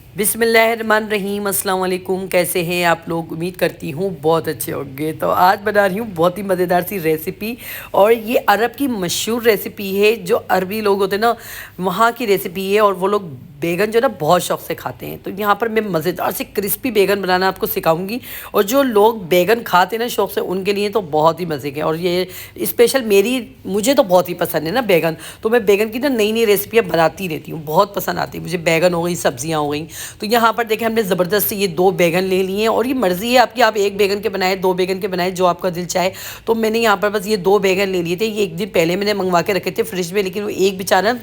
बिस्मिल्लाहिर्रहमानिर्रहीम, अस्सलाम वालेकुम। कैसे हैं आप लोग? उम्मीद करती हूँ बहुत अच्छे होंगे। तो आज बना रही हूँ बहुत ही मज़ेदार सी रेसिपी, और ये अरब की मशहूर रेसिपी है। जो अरबी लोग होते हैं ना, वहाँ की रेसिपी है, और वो लोग बैगन जो है ना बहुत शौक से खाते हैं। तो यहाँ पर मैं मज़ेदार से क्रिस्पी बैगन बनाना आपको सिखाऊंगी, और जो लोग बैगन खाते हैं ना शौक से, उनके लिए तो बहुत ही मज़े के। और ये स्पेशल मुझे तो बहुत ही पसंद है ना बैगन। तो मैं बैगन की ना नई नई रेसिपियाँ बनाती रहती हूँ, बहुत पसंद आती है मुझे। बैगन हो गई, सब्जियाँ हो गई। तो यहाँ पर देखें, हमने ज़बरदस्त से ये 2 बैगन ले लिए हैं, और ये मर्ज़ी है आपकी, आप 1 बैगन के बनाए, 2 बैगन के बनाए, जो आपका दिल चाहे। तो मैंने यहाँ पर बस ये 2 बैगन ले लिए थे। ये एक दिन पहले मैंने मंगवा के रखे थे फ्रिज में, लेकिन वो एक बेचारा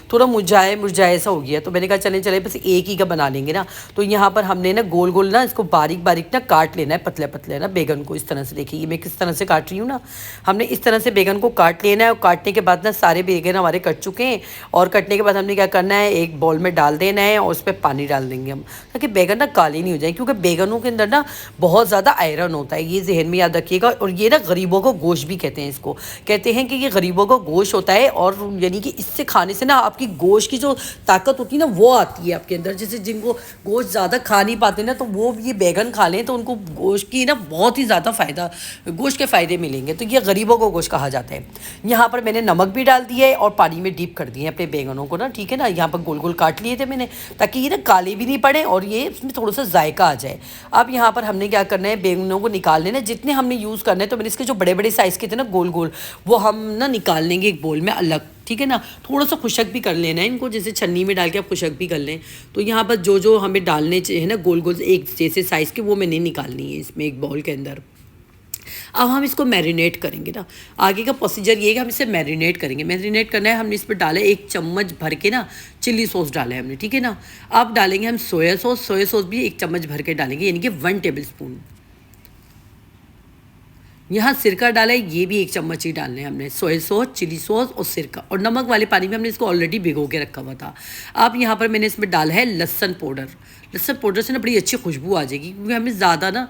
थोड़ा मुरझाए मुरझाए सा हो गया। तो मैंने कहा चले चले बस एक ही का बना लेंगे ना। तो यहाँ पर हमने ना गोल गोल ना इसको बारीक बारीक ना काट लेना है, पतले पतले ना बैगन को। इस तरह से देखिए, ये मैं किस तरह से काट रही हूँ ना। हमने इस तरह से बैगन को काट लेना है, और काटने के बाद ना सारे बैगन हमारे कट चुके हैं। और कटने के बाद हमने क्या करना है, एक बाउल में डाल देना है, और उस पर पानी डाल देंगे हम, ताकि बैगन ना काले नहीं हो जाए। क्योंकि बैगनों के अंदर ना बहुत ज़्यादा आयरन होता है, ये जहन में याद रखिएगा। और ये ना गरीबों को गोश्त भी कहते हैं इसको। कहते हैं कि ये गरीबों को गोश्त होता है, और यानी कि इससे खाने से ना आपकी गोश्त की जो ताकत होती है ना, वो आती है आपके अंदर। जैसे जिनको गोश्त ज़्यादा खा नहीं पाते ना, तो वो ये बैगन खा लें तो उनको गोश्त की ना बहुत ही ज़्यादा गोश्त के फ़ायदे मिलेंगे। तो ये गरीबों को गोश्त कहा जाता है। यहाँ पर मैंने नमक भी डाल दिया है, और पानी में डीप कर दिए अपने बैगनों को ना, ठीक है ना। यहाँ पर गोल गोल काट लिए थे मैंने, ताकि ये ना काले भी नहीं पड़े, और ये इसमें थोड़ा सा जायका आ जाए। अब यहाँ पर हमने क्या करना है, बैंगनों को निकाल लेना है। जितने हमने यूज़ करना है, तो मैंने इसके जो बड़े बड़े साइज़ के थे ना गोल गोल, वो हम ना निकाल लेंगे एक बोल में अलग, ठीक है ना। थोड़ा सा खुशक भी कर लेना है इनको, जैसे छन्नी में डाल के आप खुशक भी कर लें। तो यहाँ पर जो जो हमें डालने चाहिए ना गोल गोल एक जैसे साइज़ के, वो मैंने निकालनी है इसमें एक बाउल के अंदर। अब हम इसको मैरिनेट करेंगे ना। आगे का प्रोसीजर ये है कि हम इसे मैरिनेट करेंगे। मैरिनेट करना है, हमने इस पर डाला 1 चम्मच भर के ना चिल्ली सॉस डाला है हमने, ठीक है ना। अब डालेंगे हम सोया सॉस भी 1 चम्मच भर के डालेंगे, यानी कि 1 टेबल स्पून। यहाँ सिरका डाला है, ये भी 1 चम्मच ही डालना है हमने। सोया सॉस, चिली सॉस और सिरका, और नमक वाले पानी में हमने इसको ऑलरेडी भिगो के रखा हुआ था। अब यहाँ पर मैंने इसमें डाला है लहसुन पाउडर। लहसुन पाउडर से ना बड़ी अच्छी खुशबू आ जाएगी, क्योंकि हमें ज़्यादा ना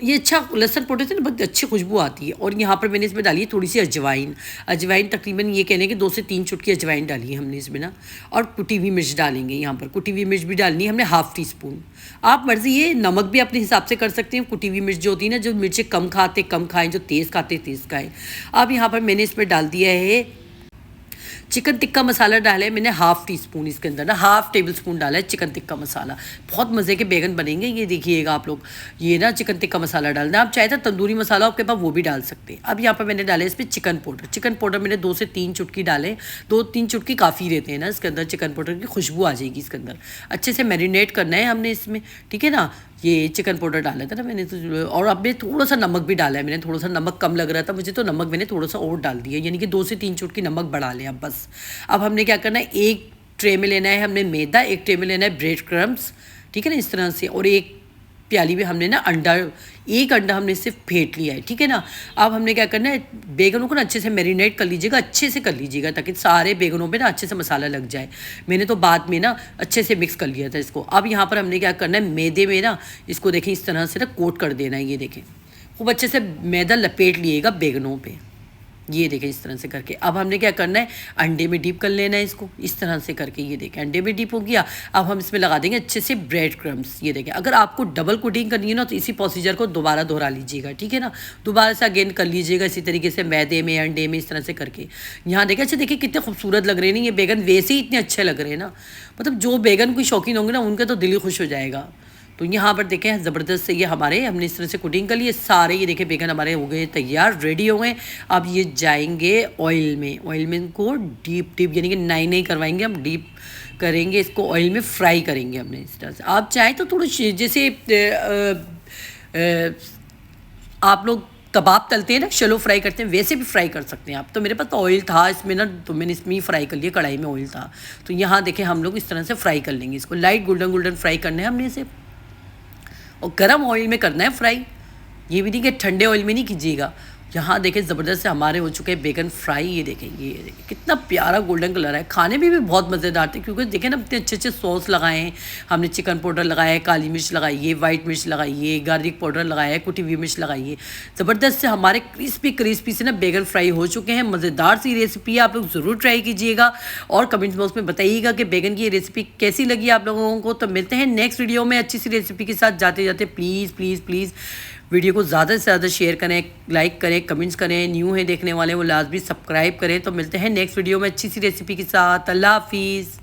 ये अच्छा लहसुन पाउडर से ना बहुत अच्छी खुशबू आती है। और यहाँ पर मैंने इसमें डाली है थोड़ी सी अजवाइन। अजवाइन तकरीबन ये कहने कि 2 से 3 चुटकी अजवाइन डाली है हमने इसमें ना। और कुटी हुई मिर्च डालेंगे, यहाँ पर कुटी हुई मिर्च भी डालनी है हमने, ½ टी स्पून। आप मर्ज़ी, ये नमक भी अपने हिसाब से कर सकते हैं। कुटी हुई मिर्च जो होती है ना, जो मिर्चें कम खाते कम खाएं, जो तेज़ खाते तेज़ खाएं। अब यहाँ पर मैंने इसमें डाल दिया है चिकन टिक्का मसाला। डाला है मैंने ½ टी स्पून, इसके अंदर ना ½ टेबल स्पून डाला है चिकन टिक्का मसाला। बहुत मज़े के बैगन बनेंगे, ये देखिएगा आप लोग। ये ना चिकन टिक्का मसाला डालना है, आप चाहे तो तंदूरी मसाला आपके पास वो भी डाल सकते हैं। अब यहाँ पर मैंने डाले इसमें चिकन पाउडर। चिकन पाउडर मैंने 2 से 3 चुटकी डाले। 2-3 चुटकी काफ़ी रहते हैं ना इसके अंदर, चिकन पाउडर की खुशबू आ जाएगी इसके अंदर। अच्छे से मैरिनेट करना है हमने इसमें, ठीक है ना। ये चिकन पाउडर डाला था ना मैंने तो, और अब मैं थोड़ा सा नमक भी डाला है मैंने। थोड़ा सा नमक कम लग रहा था मुझे, तो नमक मैंने थोड़ा सा और डाल दिया, यानी कि 2 से 3 चुटकी नमक बढ़ा लें अब बस। अब हमने क्या करना है, एक ट्रे में लेना है हमने मैदा, एक ट्रे में लेना है ब्रेड क्रम्स, ठीक है ना, इस तरह से। और एक प्याली में हमने ना एक अंडा हमने सिर्फ फेंट लिया है, ठीक है ना। अब हमने क्या करना है, बैगनों को ना अच्छे से मैरिनेट कर लीजिएगा, अच्छे से कर लीजिएगा, ताकि सारे बैगनों पे ना अच्छे से मसाला लग जाए। मैंने तो बाद में ना अच्छे से मिक्स कर लिया था इसको। अब यहाँ पर हमने क्या करना है, मैदे में ना इसको देखें इस तरह से ना कोट कर देना है। ये देखें, खूब अच्छे से मैदा लपेट लिएगा बैगनों पे, ये देखें इस तरह से करके। अब हमने क्या करना है, अंडे में डीप कर लेना है इसको, इस तरह से करके। ये देखें अंडे में डीप हो गया। अब हम इसमें लगा देंगे अच्छे से ब्रेड क्रम्स। ये देखें, अगर आपको डबल कोटिंग करनी है ना, तो इसी प्रोसीजर को दोबारा दोहरा लीजिएगा, ठीक है ना। दोबारा से अगेन कर लीजिएगा इसी तरीके से, मैदे में अंडे में इस तरह से करके। यहाँ देखें, अच्छा देखिए कितने खूबसूरत लग रहे हैं ना ये बैगन, वैसे ही इतने अच्छे लग रहे हैं ना। मतलब जो बैगन कोई शौकीन होंगे ना, उनका तो दिल ही खुश हो जाएगा। तो यहाँ पर देखें ज़बरदस्त से ये हमने इस तरह से कुटिंग कर लिए सारे। ये देखें बैगन हमारे हो गए तैयार, रेडी हो गए। अब ये जाएंगे ऑयल में इनको डीप यानी कि नहीं करवाएंगे हम, डीप करेंगे इसको, ऑयल में फ्राई करेंगे हमने इस तरह से। आप चाहें तो थोड़ा जैसे आप लोग कबाब तलते हैं ना, शैलो फ्राई करते हैं, वैसे भी फ्राई कर सकते हैं आप। तो मेरे पास तो ऑयल था इसमें ना, तो मैंने इसमें ही फ्राई कर लिया, कढ़ाई में ऑयल था। तो यहाँ देखें हम लोग इस तरह से फ्राई कर लेंगे इसको, लाइट गोल्डन फ्राई करना है हमने इसे, और गर्म ऑयल में करना है फ्राई। ये भी नहीं कि ठंडे ऑयल में नहीं कीजिएगा, यहाँ देखें ज़बरदस्त से हमारे हो चुके हैं बैगन फ्राई। ये देखें कितना प्यारा गोल्डन कलर है, खाने में भी बहुत मज़ेदार थे क्योंकि देखें ना इतने अच्छे अच्छे सॉस लगाए हैं हमने। चिकन पाउडर लगाया है, काली मिर्च लगाई है, वाइट मिर्च लगाई है, गार्लिक पाउडर लगाया है, कुटी हुई मिर्च लगाई है। ज़बरदस्त से हमारे क्रिस्पी क्रिस्पी से ना बैगन फ्राई हो चुके हैं। मज़ेदार सी रेसिपी है, आप लोग ज़रूर ट्राई कीजिएगा और कमेंट्स बॉक्स में बताइएगा कि बैगन की ये रेसिपी कैसी लगी आप लोगों को। तो मिलते हैं नेक्स्ट वीडियो में अच्छी सी रेसिपी के साथ। जाते जाते प्लीज़ प्लीज़ प्लीज़ वीडियो को ज़्यादा से ज़्यादा शेयर करें, लाइक करें, कमेंट्स करें। न्यू है देखने वाले वो लाजमी सब्सक्राइब करें। तो मिलते हैं नेक्स्ट वीडियो में अच्छी सी रेसिपी के साथ। अल्लाह हाफिज़।